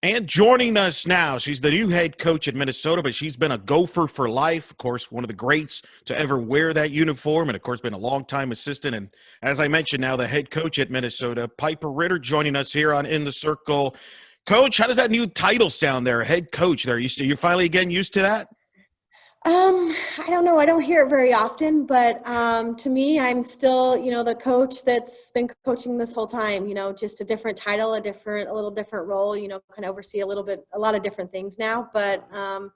And joining us now, she's the new head coach at Minnesota, but she's been a Gopher for life. Of course, one of the greats to ever wear that uniform, and of course, been a longtime assistant. And as I mentioned, now the head coach at Minnesota, Piper Ritter, joining us here on In the Circle. Coach, how does that new title sound there, head coach? There, you're finally getting used to that? I don't know. I don't hear it very often, but to me, I'm still, the coach that's been coaching this whole time. Just a different title, a little different role. Kind of oversee a lot of different things now. But to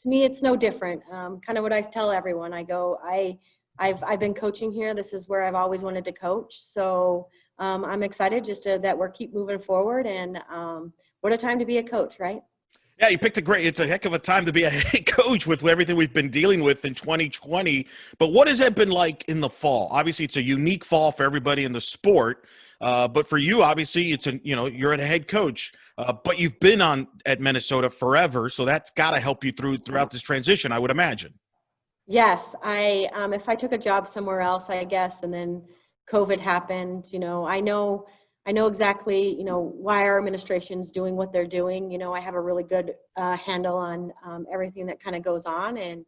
me, it's no different. Kind of what I tell everyone. I've been coaching here. This is where I've always wanted to coach. So I'm excited that we're keep moving forward. And what a time to be a coach, right? Yeah, you picked it's a heck of a time to be a head coach with everything we've been dealing with in 2020. But what has it been like in the fall? Obviously, it's a unique fall for everybody in the sport. But for you, obviously, you're a head coach. But you've been at Minnesota forever, so that's got to help you throughout this transition, I would imagine. Yes, if I took a job somewhere else, I guess, and then COVID happened, I know exactly, why our administration's doing what they're doing. I have a really good handle on everything that kind of goes on. And,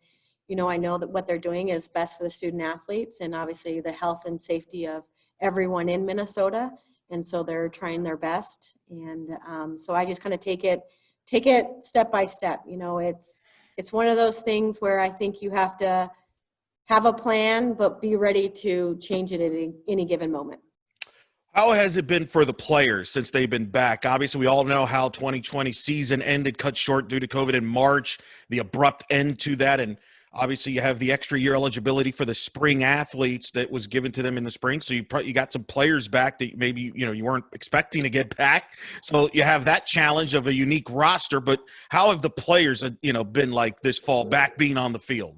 I know that what they're doing is best for the student athletes and obviously the health and safety of everyone in Minnesota. And so they're trying their best. And so I just kind of take it step by step. It's one of those things where I think you have to have a plan, but be ready to change it at any given moment. How has it been for the players since they've been back? Obviously, we all know how 2020 season ended, cut short due to COVID in March, the abrupt end to that. And obviously, you have the extra year eligibility for the spring athletes that was given to them in the spring. So you got some players back that maybe, you weren't expecting to get back. So you have that challenge of a unique roster. But how have the players, been like this fall back being on the field?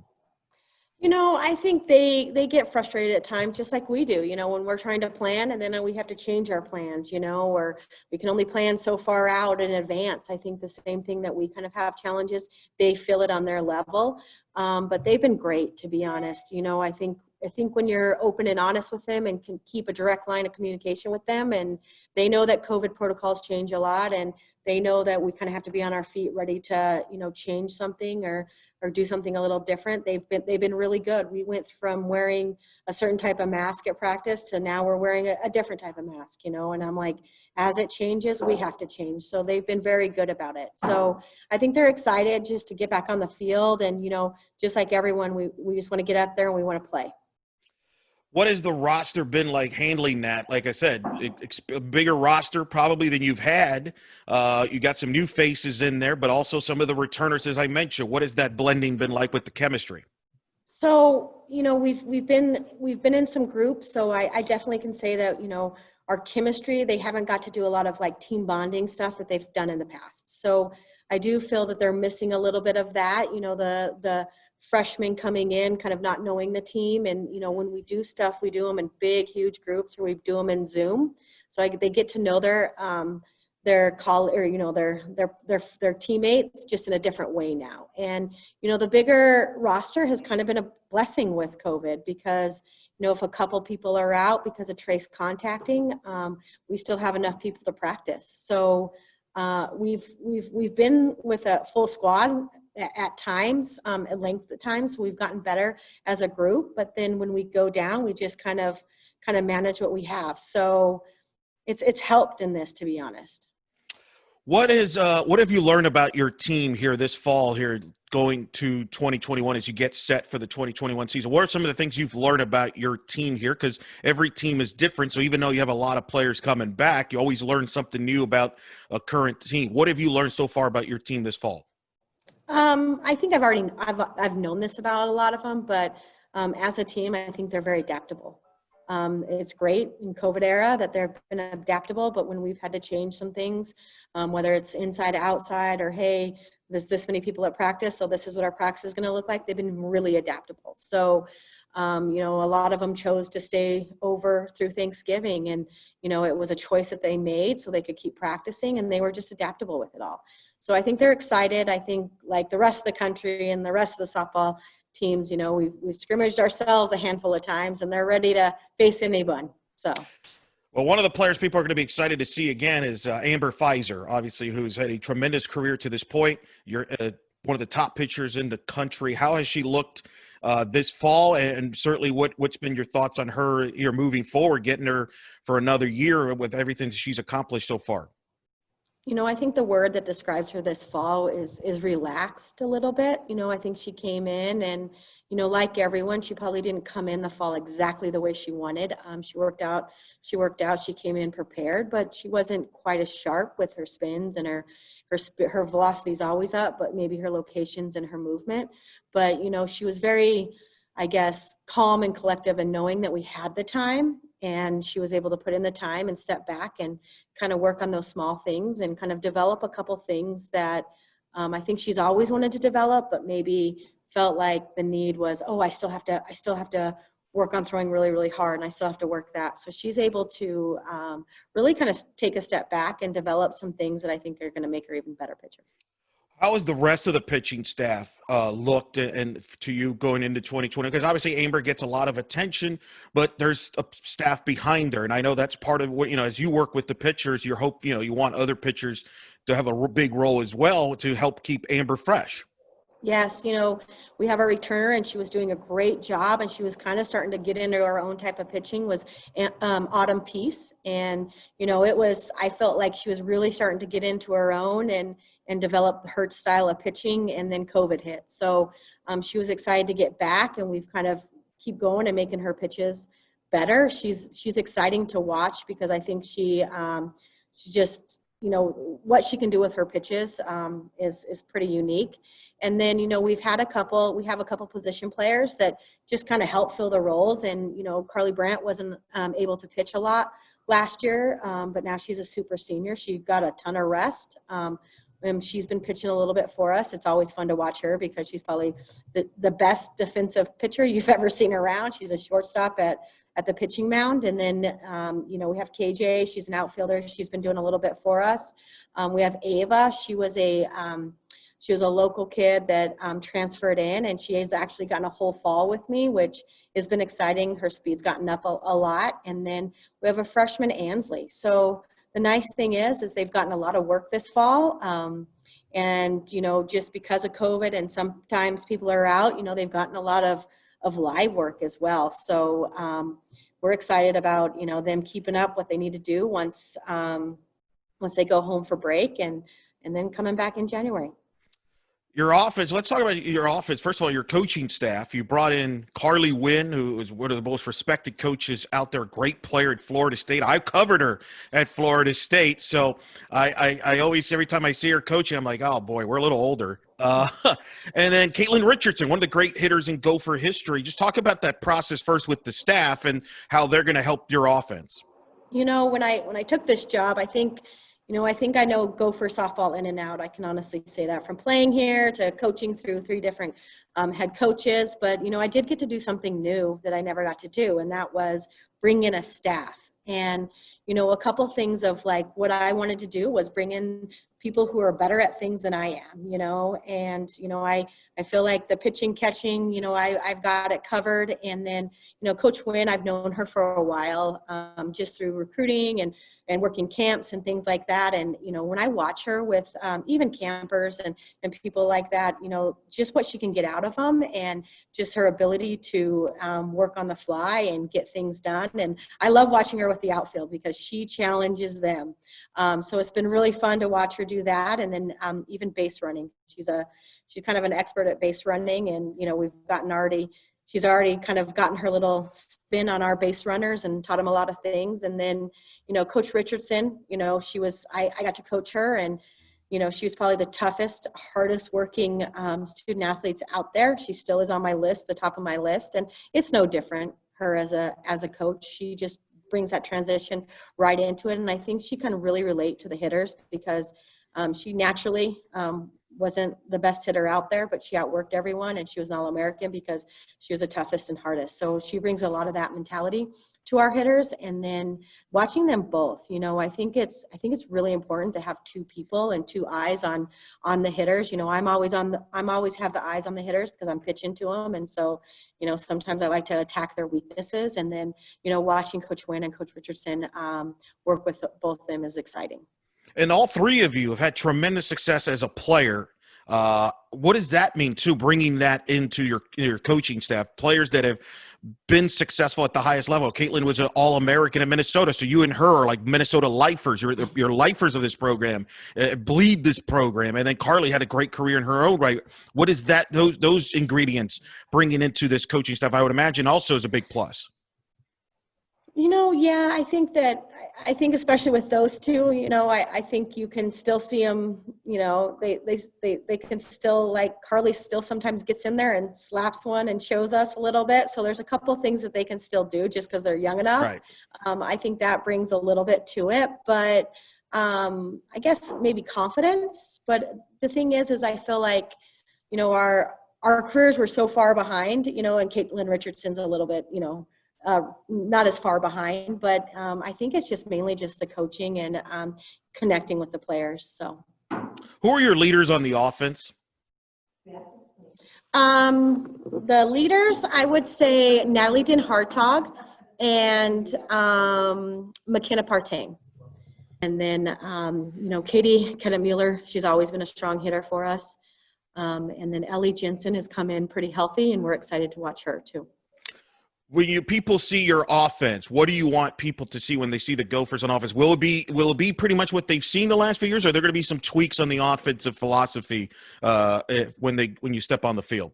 I think they get frustrated at times, just like we do, when we're trying to plan and then we have to change our plans, or we can only plan so far out in advance. I think the same thing that we kind of have challenges, they feel it on their level. But they've been great, to be honest. I think when you're open and honest with them and can keep a direct line of communication with them, and they know that COVID protocols change a lot, and they know that we kind of have to be on our feet ready to, change something or do something a little different. They've been really good. We went from wearing a certain type of mask at practice to now we're wearing a different type of mask, and I'm like, as it changes, we have to change. So they've been very good about it. So I think they're excited just to get back on the field, and, just like everyone, we just want to get out there and we want to play. What has the roster been like handling that? Like I said, a bigger roster probably than you've had. You got some new faces in there, but also some of the returners, as I mentioned. What has that blending been like with the chemistry? So, we've been in some groups. So I definitely can say that, our chemistry, they haven't got to do a lot of like team bonding stuff that they've done in the past. So I do feel that they're missing a little bit of that, the freshmen coming in, kind of not knowing the team. And, when we do stuff, we do them in big, huge groups, or we do them in Zoom. So they get to know their teammates just in a different way now. And, the bigger roster has kind of been a blessing with COVID because, if a couple people are out because of trace contacting, we still have enough people to practice. So we've been with a full squad at times, at length at times. So we've gotten better as a group, but then when we go down, we just kind of manage what we have. So it's helped in this, to be honest. What have you learned about your team here this fall here going to 2021 as you get set for the 2021 season? What are some of the things you've learned about your team here? Because every team is different. So even though you have a lot of players coming back, you always learn something new about a current team. What have you learned so far about your team this fall? I think I've known this about a lot of them, but as a team, I think they're very adaptable. It's great in COVID era that they've been adaptable, but when we've had to change some things, whether it's inside, outside, or hey, there's this many people at practice, so this is what our practice is going to look like. They've been really adaptable. So, a lot of them chose to stay over through Thanksgiving, and, it was a choice that they made so they could keep practicing, and they were just adaptable with it all. So I think they're excited. I think like the rest of the country and the rest of the softball teams, we've scrimmaged ourselves a handful of times, and they're ready to face anyone. So Well, one of the players people are going to be excited to see again is Amber Pfizer, obviously, who's had a tremendous career to this point. You're one of the top pitchers in the country. How has she looked this fall? And certainly, what's been your thoughts on her here moving forward, getting her for another year with everything that she's accomplished so far? I think the word that describes her this fall is relaxed a little bit. I think she came in and, like everyone, she probably didn't come in the fall exactly the way she wanted. She worked out. She came in prepared, but she wasn't quite as sharp with her spins, and her velocity is always up, but maybe her locations and her movement. But she was very, I guess, calm and collective, and knowing that we had the time, and she was able to put in the time and step back and kind of work on those small things and kind of develop a couple things that I think she's always wanted to develop, but maybe felt like the need was, oh, I still have to work on throwing really, really hard, and I still have to work that. So she's able to really kind of take a step back and develop some things that I think are going to make her even better pitcher. How has the rest of the pitching staff looked and to you going into 2020? Because obviously Amber gets a lot of attention, but there's a staff behind her. And I know that's part of what, as you work with the pitchers, you want other pitchers to have a big role as well to help keep Amber fresh. Yes, we have a returner, and she was doing a great job, and she was kind of starting to get into her own type of pitching, was Autumn Peace. And, I felt like she was really starting to get into her own and develop her style of pitching, and then COVID hit. So she was excited to get back, and we've kind of keep going and making her pitches better. She's exciting to watch because I think she just, what she can do with her pitches is pretty unique. And then, we have a couple position players that just kind of help fill the roles. And, Carly Brandt wasn't able to pitch a lot last year, but now she's a super senior. She got a ton of rest. And she's been pitching a little bit for us. It's always fun to watch her because she's probably the best defensive pitcher you've ever seen around. She's a shortstop at the pitching mound. And then, we have KJ. She's an outfielder. She's been doing a little bit for us. We have Ava. She was a local kid that transferred in, and she has actually gotten a whole fall with me, which has been exciting. Her speed's gotten up a lot. And then we have a freshman, Ansley. So the nice thing is they've gotten a lot of work this fall. And, just because of COVID and sometimes people are out, they've gotten a lot of live work as well. So we're excited about, them keeping up what they need to do once they go home for break and then coming back in January. Your offense, let's talk about your offense. First of all, your coaching staff. You brought in Carly Wynn, who is one of the most respected coaches out there, great player at Florida State. I covered her at Florida State. So I always, every time I see her coaching, I'm like, oh, boy, we're a little older. And then Caitlin Richardson, one of the great hitters in Gopher history. Just talk about that process first with the staff and how they're going to help your offense. When I took this job, I think I know Gopher softball in and out. I can honestly say that, from playing here to coaching through 3 different head coaches. But, I did get to do something new that I never got to do, and that was bring in a staff. And, a couple things of like what I wanted to do was bring in people who are better at things than I am, and, I feel like the pitching, catching, I've got it covered. And then, Coach Wynn, I've known her for a while, just through recruiting and working camps and things like that. And, when I watch her with even campers and people like that, just what she can get out of them and just her ability to work on the fly and get things done. And I love watching her with the outfield because she challenges them. So it's been really fun to watch her do that. And then even base running. She's kind of an expert at base running. And, she's already kind of gotten her little spin on our base runners and taught them a lot of things. And then, Coach Richardson, I got to coach her, and, she was probably the toughest, hardest working student athletes out there. She still is on my list, the top of my list. And it's no different, her as a coach. She just brings that transition right into it. And I think she can really relate to the hitters because she naturally wasn't the best hitter out there, but she outworked everyone, and she was an All-American because she was the toughest and hardest. So she brings a lot of that mentality to our hitters. And then watching them both, I think it's really important to have two people and two eyes on the hitters. I'm always have the eyes on the hitters because I'm pitching to them. And so, sometimes I like to attack their weaknesses. And then, watching Coach Wynn and Coach Richardson work with both of them is exciting. And all three of you have had tremendous success as a player. What does that mean, too, bringing that into your coaching staff? Players that have been successful at the highest level. Caitlin was an All-American in Minnesota, so you and her are like Minnesota lifers. You're lifers of this program, bleed this program. And then Carly had a great career in her own right. What is that? Those ingredients bringing into this coaching staff, I would imagine, also is a big plus. Yeah, I think especially with those two, I think you can still see them, they can still, like Carly still sometimes gets in there and slaps one and shows us a little bit. So there's a couple things that they can still do just because they're young enough. Right. I think that brings a little bit to it, but I guess maybe confidence. But the thing is I feel like, our careers were so far behind, and Caitlin Richardson's a little bit, not as far behind, but I think it's just mainly just the coaching and connecting with the players. So, who are your leaders on the offense? The leaders, I would say Natalie Den Hartog and McKenna Partang. And then, Katie Kennett-Mueller, she's always been a strong hitter for us. And then Ellie Jensen has come in pretty healthy, and we're excited to watch her too. When people see your offense, what do you want people to see when they see the Gophers on offense? Will it be pretty much what they've seen the last few years, or are there going to be some tweaks on the offensive philosophy when you step on the field?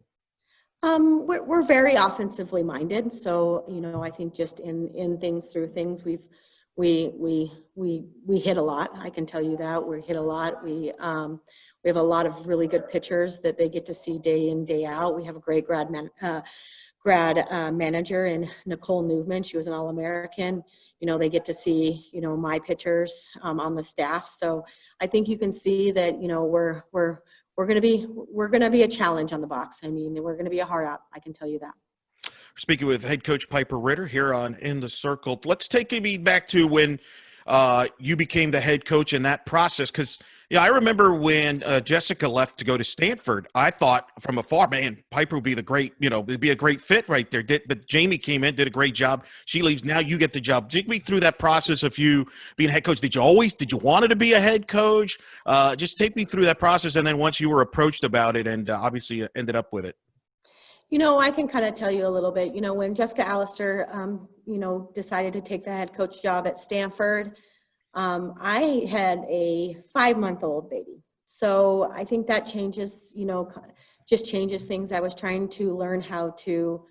We're very offensively minded, so I think just in things through things we hit a lot. I can tell you that we hit a lot. We have a lot of really good pitchers that they get to see day in, day out. We have a great grad manager in Nicole Newman. She was an All-American. They get to see, my pitchers on the staff. So I think you can see that, we're going to be a challenge on the box. I mean, we're going to be a hard out. I can tell you that. Speaking with head coach Piper Ritter here on In the Circle. Let's take me back to when you became the head coach in that process, because I remember when Jessica left to go to Stanford, I thought from afar, man, Piper would be it'd be a great fit right there. But Jamie came in, did a great job. She leaves. Now you get the job. Take me through that process of you being a head coach. Did you want to be a head coach? Just take me through that process. And then once you were approached about it and obviously ended up with it. I can kind of tell you a little bit, when Jessica Allister, decided to take the head coach job at Stanford, I had a 5-month-old baby. So I think that changes, just changes things. I was trying to learn how to,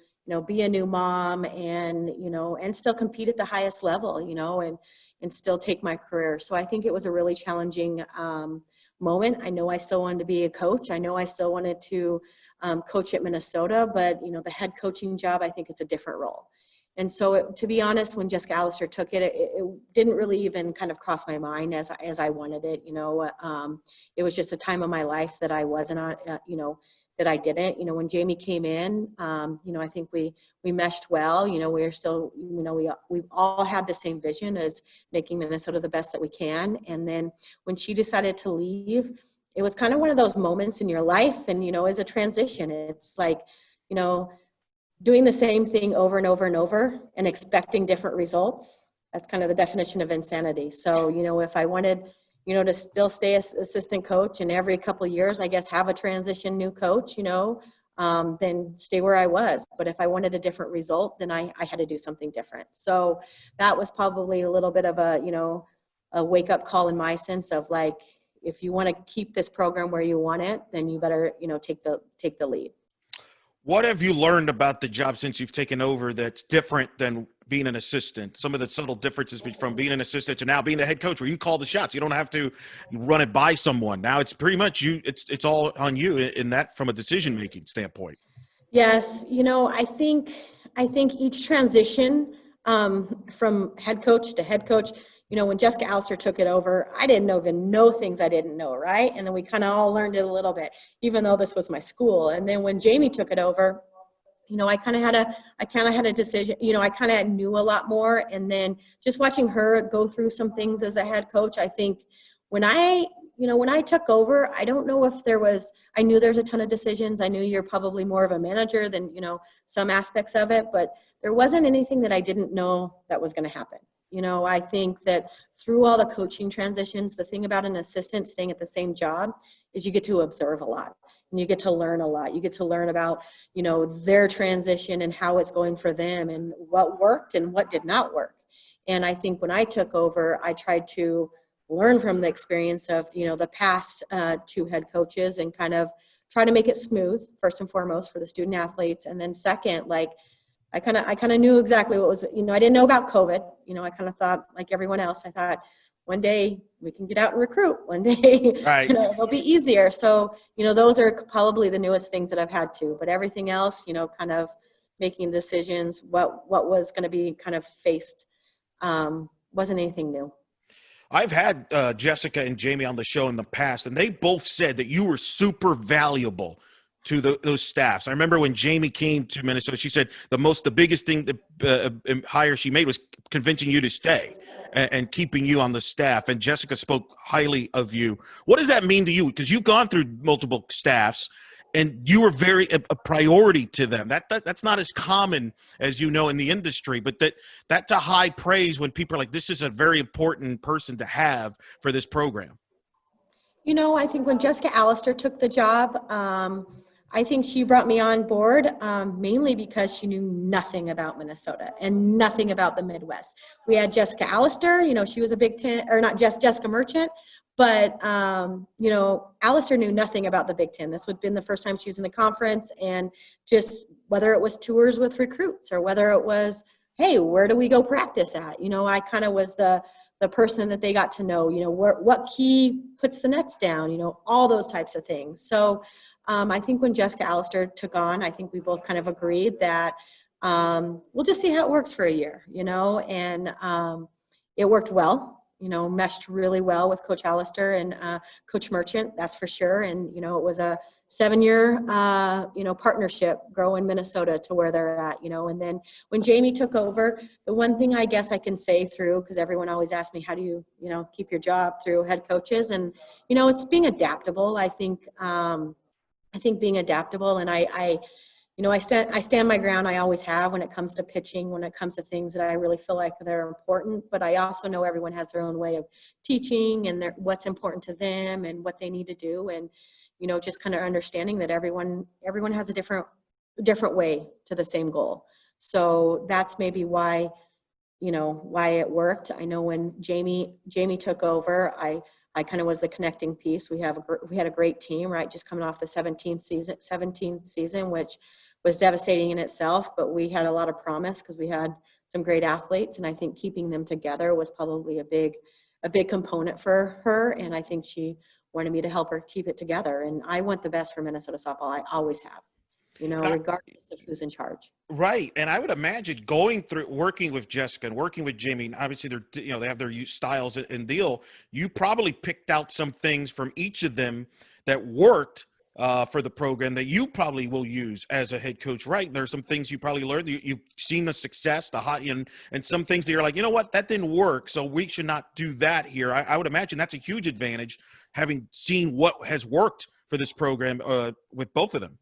be a new mom and, and still compete at the highest level, and still take my career. So I think it was a really challenging moment. I know I still wanted to be a coach. I know I still wanted to coach at Minnesota, but, the head coaching job, I think it's a different role. And so, to be honest, when Jessica Allister took it, it didn't really even kind of cross my mind as I wanted it. It was just a time of my life that I wasn't on, that I didn't. When Jamie came in, I think we meshed well. We're still, we've all had the same vision as making Minnesota the best that we can. And then when she decided to leave, it was kind of one of those moments in your life. And, as a transition, it's like, doing the same thing over and over and over and expecting different results. That's kind of the definition of insanity. So, if I wanted, to still stay as assistant coach and every couple of years, I guess, have a transition new coach, then stay where I was. But if I wanted a different result, then I had to do something different. So that was probably a little bit of a wake up call in my sense of like, if you want to keep this program where you want it, then you better, take the lead. What have you learned about the job since you've taken over that's different than being an assistant? Some of the subtle differences from being an assistant to now being the head coach, where you call the shots. You don't have to run it by someone. Now it's pretty much you. It's all on you in that from a decision-making standpoint. Yes. I think each transition from head coach to head coach, when Jessica Allister took it over, I didn't even know things I didn't know, right? And then we kind of all learned it a little bit, even though this was my school. And then when Jamie took it over, I kind of had a decision, I kind of knew a lot more. And then just watching her go through some things as a head coach, I think when I took over, I don't know if I knew there's a ton of decisions. I knew you're probably more of a manager than, some aspects of it, but there wasn't anything that I didn't know that was going to happen. I think that through all the coaching transitions, the thing about an assistant staying at the same job is you get to observe a lot and you get to learn a lot. You get to learn about, their transition and how it's going for them and what worked and what did not work. And I think when I took over, I tried to learn from the experience of, the past two head coaches and kind of try to make it smooth, first and foremost, for the student athletes. And then second, I kind of knew exactly what was, I didn't know about COVID. I kind of thought, like everyone else, I thought one day we can get out and recruit. One day, Right. It'll be easier. So, those are probably the newest things that I've had to. But everything else, kind of making decisions, what was going to be kind of faced, wasn't anything new. I've had Jessica and Jamie on the show in the past, and they both said that you were super valuable to those staffs. I remember when Jamie came to Minnesota, she said the biggest thing, the hire she made was convincing you to stay and keeping you on the staff. And Jessica spoke highly of you. What does that mean to you? Because you've gone through multiple staffs, and you were a priority to them. That's not as common as in the industry, but that's a high praise when people are like, this is a very important person to have for this program. I think when Jessica Allister took the job, I think she brought me on board mainly because she knew nothing about Minnesota and nothing about the Midwest. We had Jessica Allister, she was a Big Ten, or not just Jessica Merchant, but, Allister knew nothing about the Big Ten. This would have been the first time she was in the conference, and just whether it was tours with recruits or whether it was, hey, where do we go practice at? I kind of was the person that they got to know, what key puts the nets down, all those types of things. So I think when Jessica Allister took on, I think we both kind of agreed that we'll just see how it works for a year, and it worked well. Meshed really well with Coach Allister and Coach Merchant, that's for sure. And, it was a 7-year, partnership growing Minnesota to where they're at, and then when Jamie took over, the one thing I guess I can say through, because everyone always asks me, how do you, keep your job through head coaches? And, it's being adaptable. I think being adaptable, and I stand my ground. I always have when it comes to pitching, when it comes to things that I really feel like they're important. But I also know everyone has their own way of teaching and what's important to them and what they need to do. And, just kind of understanding that everyone has a different way to the same goal. So that's maybe why it worked. I know when Jamie took over, I kind of was the connecting piece. We had a great team, right? Just coming off the 17th season, which was devastating in itself, but we had a lot of promise because we had some great athletes, and I think keeping them together was probably a big component for her. And I think she wanted me to help her keep it together. And I want the best for Minnesota softball. I always have, regardless of who's in charge. Right. And I would imagine going through working with Jessica and working with Jamie, and obviously they have their styles and deal. You probably picked out some things from each of them that worked for the program that you probably will use as a head coach, right? There's some things you probably learned. You've seen the success, and some things that you're like, what, that didn't work, so we should not do that here. I would imagine that's a huge advantage, having seen what has worked for this program with both of them.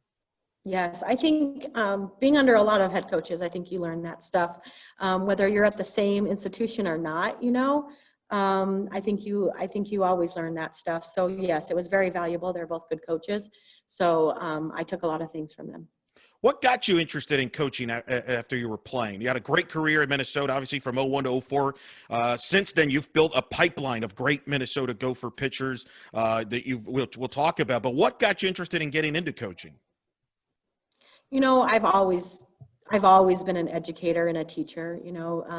Yes, I think being under a lot of head coaches, I think you learn that stuff, whether you're at the same institution or not. I think you always learn that stuff. So yes, it was very valuable. They're both good coaches, so I took a lot of things from them. What got you interested in coaching after you were playing? You had a great career in Minnesota, obviously from 01 to 04. Since then, you've built a pipeline of great Minnesota Gopher pitchers that we'll talk about. But what got you interested in getting into coaching? I've always been an educator and a teacher.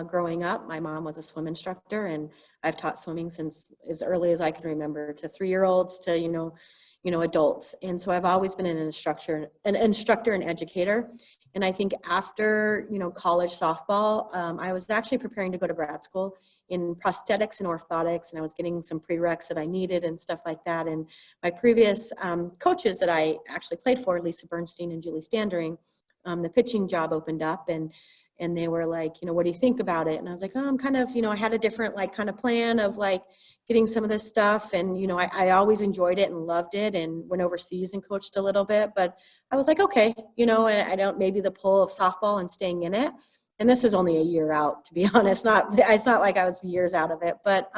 Growing up, my mom was a swim instructor, and I've taught swimming since as early as I can remember, to 3-year-olds, to adults. And so I've always been an instructor and educator. And I think after, college softball, I was actually preparing to go to grad school in prosthetics and orthotics, and I was getting some prereqs that I needed and stuff like that. And my previous coaches that I actually played for, Lisa Bernstein and Julie Standering, the pitching job opened up, and they were like, what do you think about it? And I was like, oh, I'm kind of, I had a different kind of plan of getting some of this stuff. And, I always enjoyed it and loved it and went overseas and coached a little bit, but I was like, okay, I don't, maybe the pull of softball and staying in it. And this is only a year out, to be honest. It's not like I was years out of it, but,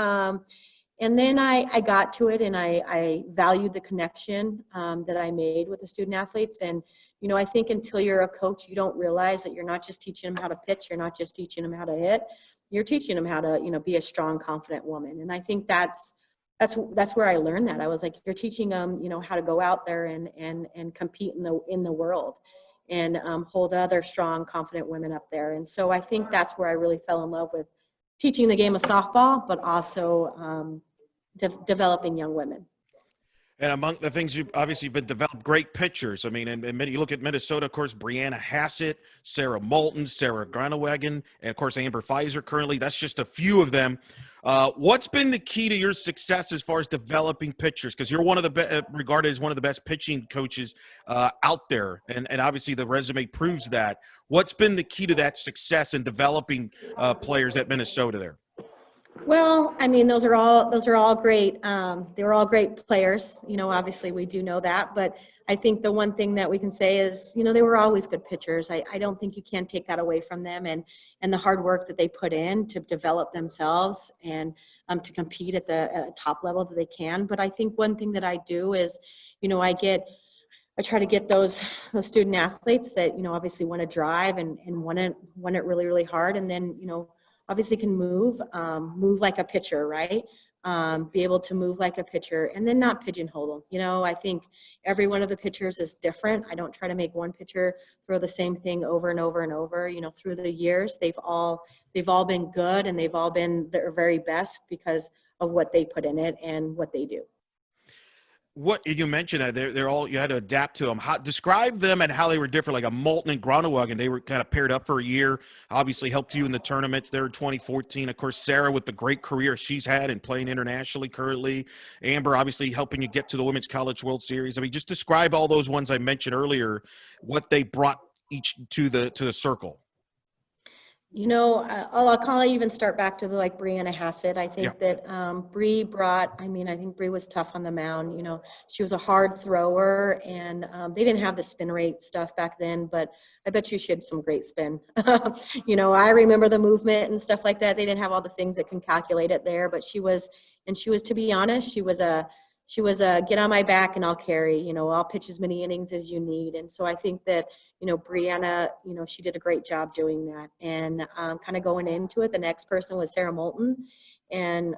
and then I got to it, and I valued the connection that I made with the student athletes. And, I think until you're a coach, you don't realize that you're not just teaching them how to pitch. You're not just teaching them how to hit. You're teaching them how to, be a strong, confident woman. And I think that's where I learned that. I was like, you're teaching them, how to go out there and compete in the world and hold other strong, confident women up there. And so I think that's where I really fell in love with teaching the game of softball, but also developing young women. And among the things you've obviously been developed great pitchers. I mean, and you look at Minnesota, of course, Brianna Hassett, Sarah Moulton, Sarah Groenewegen, and of course, Amber Pfizer currently. That's just a few of them. What's been the key to your success as far as developing pitchers? Because you're one of the regarded as one of the best pitching coaches out there, and obviously the resume proves that. What's been the key to that success in developing players at Minnesota there? Well, I mean, those are all great. They were all great players. Obviously we do know that, but I think the one thing that we can say is, they were always good pitchers. I don't think you can take that away from them, and the hard work that they put in to develop themselves and to compete at the top level that they can. But I think one thing that I do is, I try to get those student athletes that, obviously want to drive and want it really, really hard. And then, obviously can move like a pitcher, right? Be able to move like a pitcher and then not pigeonhole them. I think every one of the pitchers is different. I don't try to make one pitcher throw the same thing over and over and over. Through the years, they've all been good, and they've all been their very best because of what they put in it and what they do. What you mentioned that they're all, you had to adapt to them. Describe them and how they were different. Like a Moulton and Groenewegen, they were kind of paired up for a year. Obviously helped you in the tournaments there in 2014. Of course, Sarah with the great career she's had and playing internationally currently. Amber obviously helping you get to the Women's College World Series. I mean, just describe all those ones I mentioned earlier, what they brought each to the circle. I'll even start back to Brianna Hassett. I think that Bree brought, I think Bree was tough on the mound. She was a hard thrower, and they didn't have the spin rate stuff back then, but I bet you she had some great spin. I remember the movement and stuff like that. They didn't have all the things that can calculate it there, but she was, to be honest, she was a get on my back and I'll carry, I'll pitch as many innings as you need. And so I think that, Brianna, she did a great job doing that. And kind of going into it, the next person was Sarah Moulton. And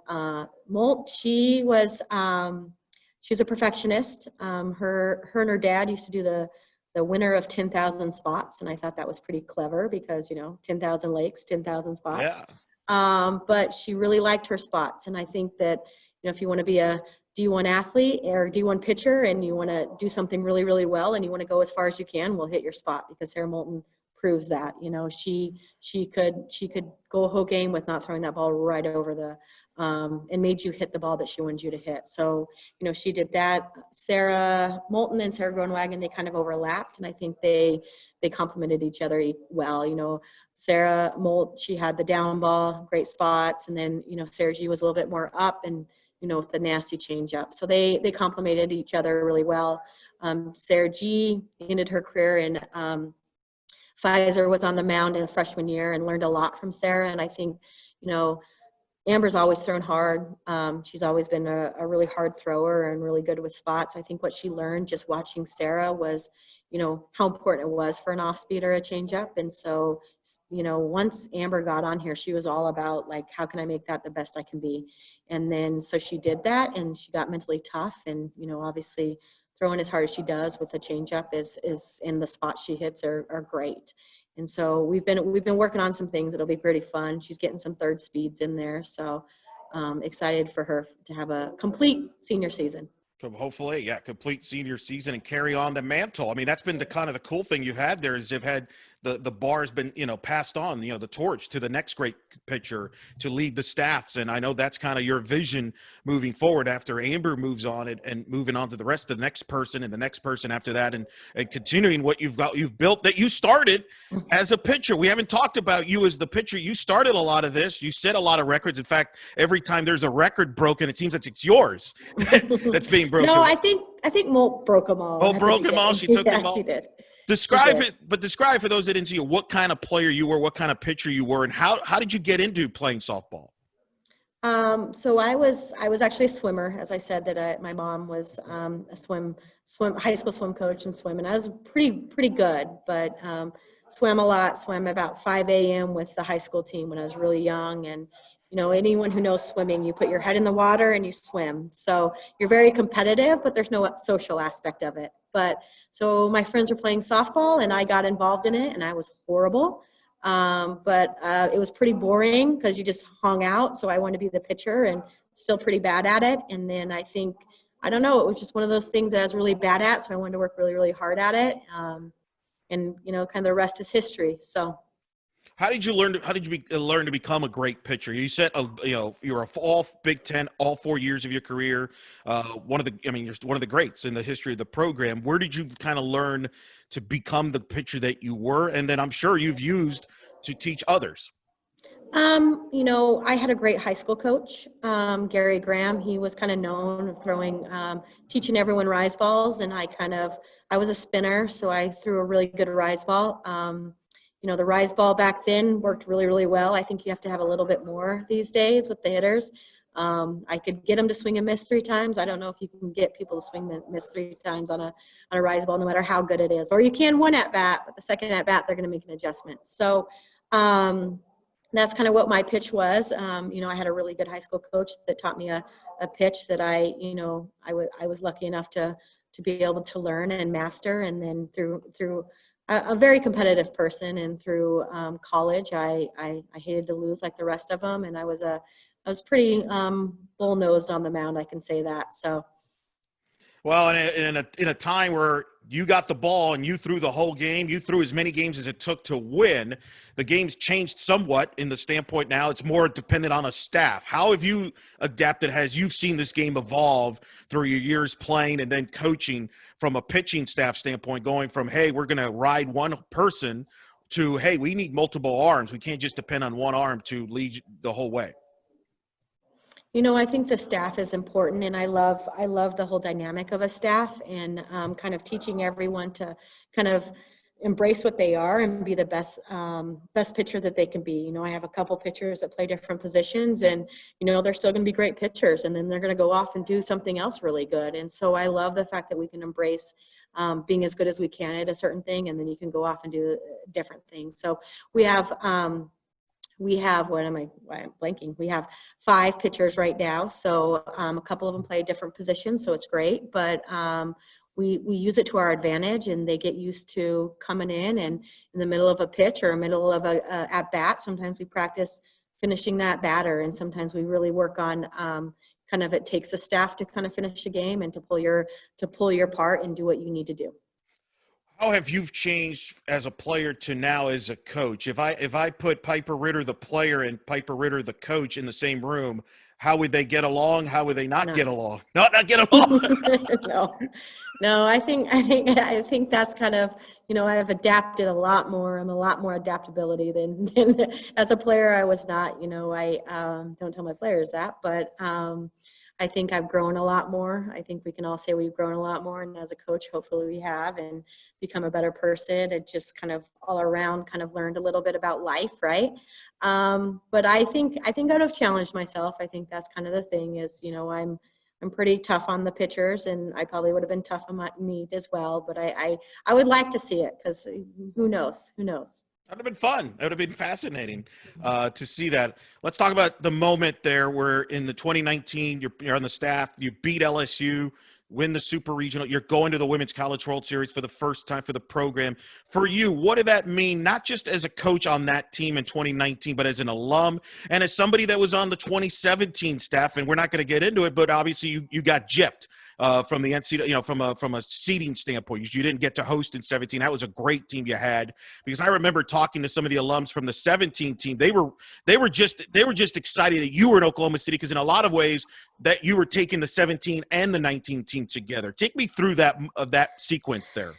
she was a perfectionist. Her and her dad used to do the winner of 10,000 spots. And I thought that was pretty clever because, 10,000 lakes, 10,000 spots. Yeah. But she really liked her spots. And I think that, if you want to be a D1 athlete or D1 pitcher and you want to do something really, really well and you want to go as far as you can, we'll hit your spot, because Sarah Moulton proves that. She could go a whole game with not throwing that ball right over the and made you hit the ball that she wanted you to hit. So, she did that. Sarah Moulton and Sarah Groenewegen, they kind of overlapped, and I think they complemented each other well. Sarah Moulton, she had the down ball, great spots, and then, Sarah G was a little bit more up and, with the nasty change up. So they complemented each other really well. Sarah G ended her career in Pfizer, was on the mound in the freshman year and learned a lot from Sarah. And I think, Amber's always thrown hard. She's always been a really hard thrower and really good with spots. I think what she learned just watching Sarah was, how important it was for an off speed or a change up. And so, once Amber got on here, she was all about how can I make that the best I can be? And then, so she did that, and she got mentally tough, and, obviously throwing as hard as she does with the change up is and the spots she hits are great. And so we've been working on some things that'll be pretty fun. She's getting some third speeds in there. So excited for her to have a complete senior season. Hopefully, yeah, complete senior season and carry on the mantle. I mean, that's been the kind of the cool thing you've had there is you've had the bar has been, passed on, the torch to the next great pitcher to lead the staffs. And I know that's kind of your vision moving forward after Amber moves on and moving on to the rest of the next person and the next person after that and continuing what you've built that you started as a pitcher. We haven't talked about you as the pitcher. You started a lot of this. You set a lot of records. In fact, every time there's a record broken, it seems that it's yours that's being broken. No, I think Molt broke them all. Oh, broke them all. She took them all. She did. Describe it, but describe for those that didn't see you what kind of player you were, what kind of pitcher you were, and how did you get into playing softball? So I was actually a swimmer, as I said that my mom was a high school swim coach and swim, and I was pretty good, but swam a lot. Swam about 5 a.m. with the high school team when I was really young, and anyone who knows swimming, you put your head in the water and you swim. So you're very competitive, but there's no social aspect of it. But so my friends were playing softball and I got involved in it and I was horrible. But it was pretty boring because you just hung out. So I wanted to be the pitcher and still pretty bad at it. And then I don't know, it was just one of those things that I was really bad at. So I wanted to work really, really hard at it. And kind of the rest is history. So. How did you learn to become a great pitcher? You said, you're all Big Ten, all 4 years of your career. You're one of the greats in the history of the program. Where did you kind of learn to become the pitcher that you were? And then I'm sure you've used to teach others. I had a great high school coach, Gary Graham. He was kind of known for teaching everyone rise balls. And I was a spinner, so I threw a really good rise ball. The rise ball back then worked really, really well. I think you have to have a little bit more these days with the hitters. I could get them to swing and miss 3 times. I don't know if you can get people to swing and miss 3 times on a rise ball, no matter how good it is. Or you can one at bat, but the second at bat, they're going to make an adjustment. So that's kind of what my pitch was. I had a really good high school coach that taught me a pitch that I was lucky enough to be able to learn and master. And then through a very competitive person, and through college, I hated to lose like the rest of them, and I was pretty bull-nosed on the mound. I can say that. So, well, in a time where you got the ball and you threw the whole game, you threw as many games as it took to win. The game's changed somewhat in the standpoint now. It's more dependent on a staff. How have you adapted as you've seen this game evolve through your years playing and then coaching from a pitching staff standpoint, going from, hey, we're going to ride one person to, hey, we need multiple arms. We can't just depend on one arm to lead the whole way. I think the staff is important, and I love the whole dynamic of a staff, and kind of teaching everyone to kind of embrace what they are and be the best pitcher that they can be. I have a couple pitchers that play different positions, and they're still going to be great pitchers, and then they're going to go off and do something else really good. And so I love the fact that we can embrace being as good as we can at a certain thing, and then you can go off and do different things. So we have we have 5 pitchers right now. So a couple of them play different positions, so it's great. But we use it to our advantage, and they get used to coming in and in the middle of a pitch or middle of a at bat. Sometimes we practice finishing that batter, and sometimes we really work on it takes a staff to kind of finish a game and to pull your part and do what you need to do. How have you changed as a player to now as a coach? If I put Piper Ritter, the player, and Piper Ritter, the coach, in the same room, how would they get along? How would they not get along? Not get along. No. I think that's kind of, I've adapted a lot more. I'm a lot more adaptability than as a player. I was not. I don't tell my players that, but I think I've grown a lot more. I think we can all say we've grown a lot more. And as a coach, hopefully we have, and become a better person, and just kind of all around kind of learned a little bit about life. Right. But I think I'd have challenged myself. I think that's kind of the thing is, I'm pretty tough on the pitchers, and I probably would have been tough on me as well. But I would like to see it, because who knows? That would have been fun. That would have been fascinating to see that. Let's talk about the moment there where in the 2019, you're on the staff, you beat LSU, win the Super Regional, you're going to the Women's College World Series for the first time for the program. For you, what did that mean, not just as a coach on that team in 2019, but as an alum and as somebody that was on the 2017 staff? And we're not going to get into it, but obviously you got gypped from the NCAA, from a seeding standpoint. You didn't get to host in 17. That was a great team you had, because I remember talking to some of the alums from the 17 team. They were just excited that you were in Oklahoma City, because in a lot of ways that you were taking the 17 and the 19 team together. Take me through that sequence there.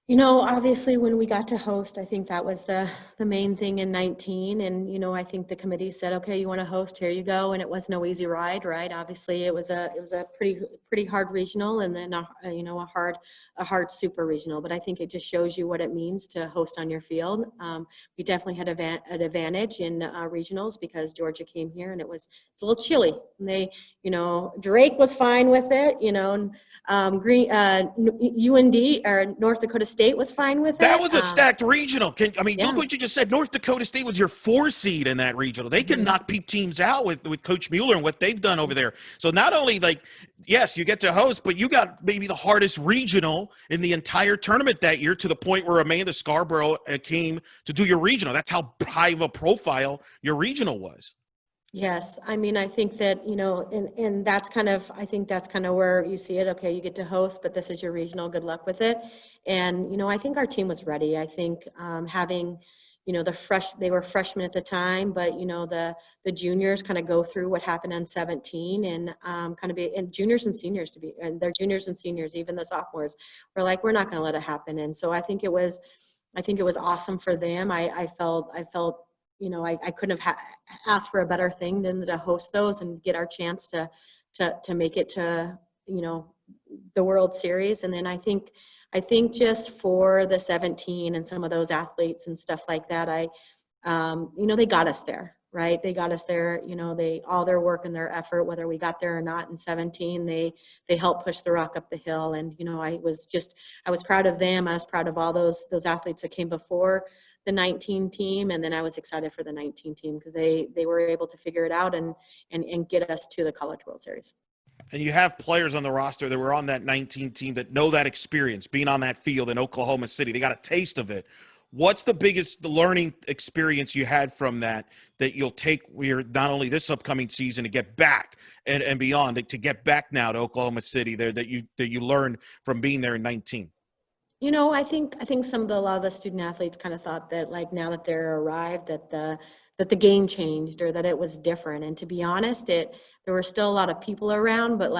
Obviously when we got to host, I think that was the main thing in 19. And, I think the committee said, okay, you want to host, here you go. And it was no easy ride, right? Obviously it was a pretty hard regional, and then, a hard super regional. But I think it just shows you what it means to host on your field. We definitely had an advantage in regionals, because Georgia came here and it's a little chilly. And they, Drake was fine with it, UND or North Dakota State was fine with it. That was a stacked regional. Yeah. Look what you just said. North Dakota State was your 4 seed in that regional. They can knock teams out with Coach Mueller and what they've done over there. So not only, yes, you get to host, but you got maybe the hardest regional in the entire tournament that year, to the point where Amanda Scarborough came to do your regional. That's how high of a profile your regional was. Yes. I think that, and that's I think that's kind of where you see it. Okay, you get to host, but this is your regional. Good luck with it. And, I think our team was ready. I think having, they were freshmen at the time, but, the juniors kind of go through what happened in 17, and and juniors and seniors and they're juniors and seniors, even the sophomores were like, we're not going to let it happen. And so I think it was awesome for them. I felt, I couldn't have asked for a better thing than to host those and get our chance to make it to, the World Series. And then I think just for the 17 and some of those athletes and stuff like that, they got us there, right? They got us there, all their work and their effort, whether we got there or not in 17, they helped push the rock up the hill. And, I was proud of them. I was proud of all those athletes that came before the 19 team. And then I was excited for the 19 team, because they were able to figure it out and get us to the College World Series. And you have players on the roster that were on that 19 team that know that experience, being on that field in Oklahoma City. They got a taste of it. What's the biggest learning experience you had from that you'll take not only this upcoming season to get back and beyond, to get back now to Oklahoma City there, that you learned from being there in 19? I think a lot of the student athletes kind of thought that, now that they're arrived, that the game changed, or that it was different. And to be honest, there were still a lot of people around, but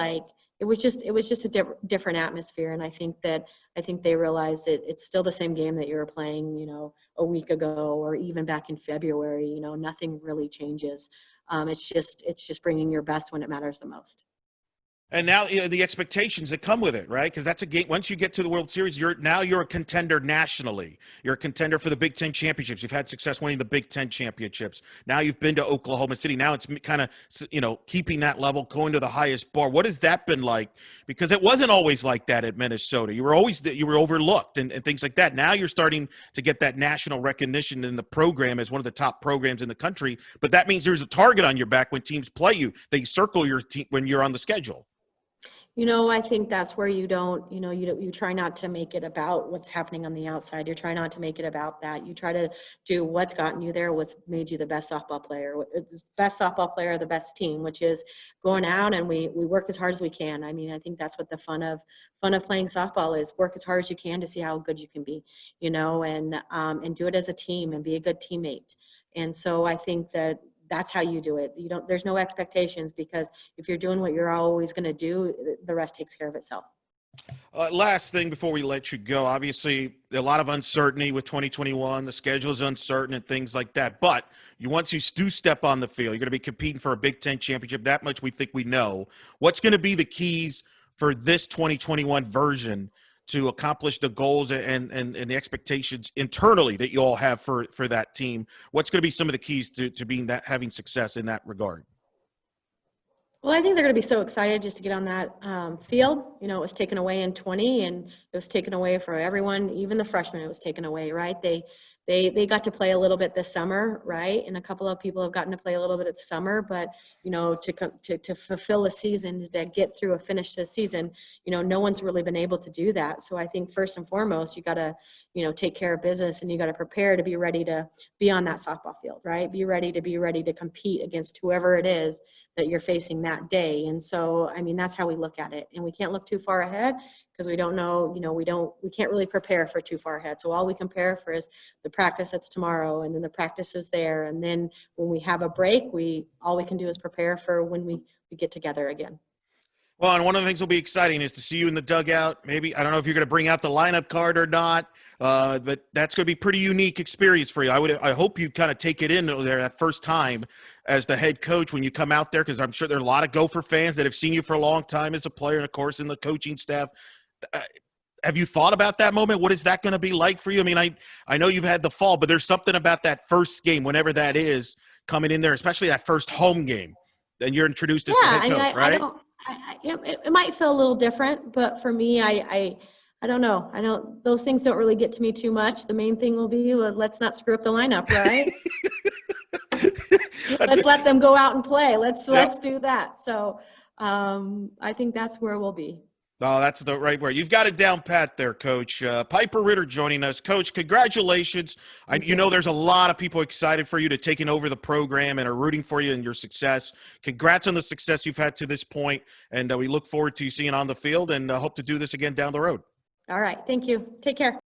it was just a different atmosphere. And I think they realized that it's still the same game that you were playing, a week ago, or even back in February. Nothing really changes. It's just bringing your best when it matters the most. And now the expectations that come with it, right? Because that's a game. Once you get to the World Series, you're a contender nationally. You're a contender for the Big Ten championships. You've had success winning the Big Ten championships. Now you've been to Oklahoma City. Now it's kind of, keeping that level, going to the highest bar. What has that been like? Because it wasn't always like that at Minnesota. You were overlooked and things like that. Now you're starting to get that national recognition in the program as one of the top programs in the country. But that means there's a target on your back when teams play you. They circle your team when you're on the schedule. I think that's where you don't, you try not to make it about what's happening on the outside. You try not to make it about that. You try to do what's gotten you there, what's made you the best softball player, the best team, which is going out and we work as hard as we can. I think that's what the fun of playing softball is. Work as hard as you can to see how good you can be, and do it as a team and be a good teammate. And so I think that's how you do it. There's no expectations, because if you're doing what you're always going to do, the rest takes care of itself. Last thing before we let you go, obviously a lot of uncertainty with 2021. The schedule is uncertain and things like that. But once you do step on the field, you're going to be competing for a Big Ten championship. That much we think we know. What's going to be the keys for this 2021 version to accomplish the goals and the expectations internally that you all have for that team? What's going to be some of the keys to having success in that regard? Well, I think they're going to be so excited just to get on that field. It was taken away in 20, and it was taken away for everyone, even the freshmen. It was taken away, right? They they got to play a little bit this summer, right? And a couple of people have gotten to play a little bit this summer, but to fulfill a season, to finish the season, no one's really been able to do that. So I think first and foremost, you got to take care of business, and you got to prepare to be ready to be on that softball field, right? Be ready to compete against whoever it is that you're facing that day. And so, I mean, that's how we look at it. And we can't look too far ahead because we don't know, we can't really prepare for too far ahead. So all we can prepare for is the practice that's tomorrow, and then the practice is there. And then when we have a break, all we can do is prepare for when we get together again. Well, and one of the things will be exciting is to see you in the dugout. Maybe, I don't know if you're going to bring out the lineup card or not, but that's going to be a pretty unique experience for you. I hope you kind of take it in there that first time as the head coach when you come out there, because I'm sure there are a lot of Gopher fans that have seen you for a long time as a player, and of course in the coaching staff. Have you thought about that moment? What is that going to be like for you? I mean, I know you've had the fall, but there's something about that first game, whenever that is, coming in there, especially that first home game, then you're introduced as the head coach, right? It might feel a little different, but for me, I don't know. Those things don't really get to me too much. The main thing will be, well, let's not screw up the lineup, right? Let's let them go out and play. Let's do that. So I think that's where we'll be. Oh, that's the right word. You've got it down pat there, Coach. Piper Ritter joining us. Coach, congratulations. There's a lot of people excited for you to taking over the program and are rooting for you and your success. Congrats on the success you've had to this point, and we look forward to seeing you on the field and hope to do this again down the road. All right. Thank you. Take care.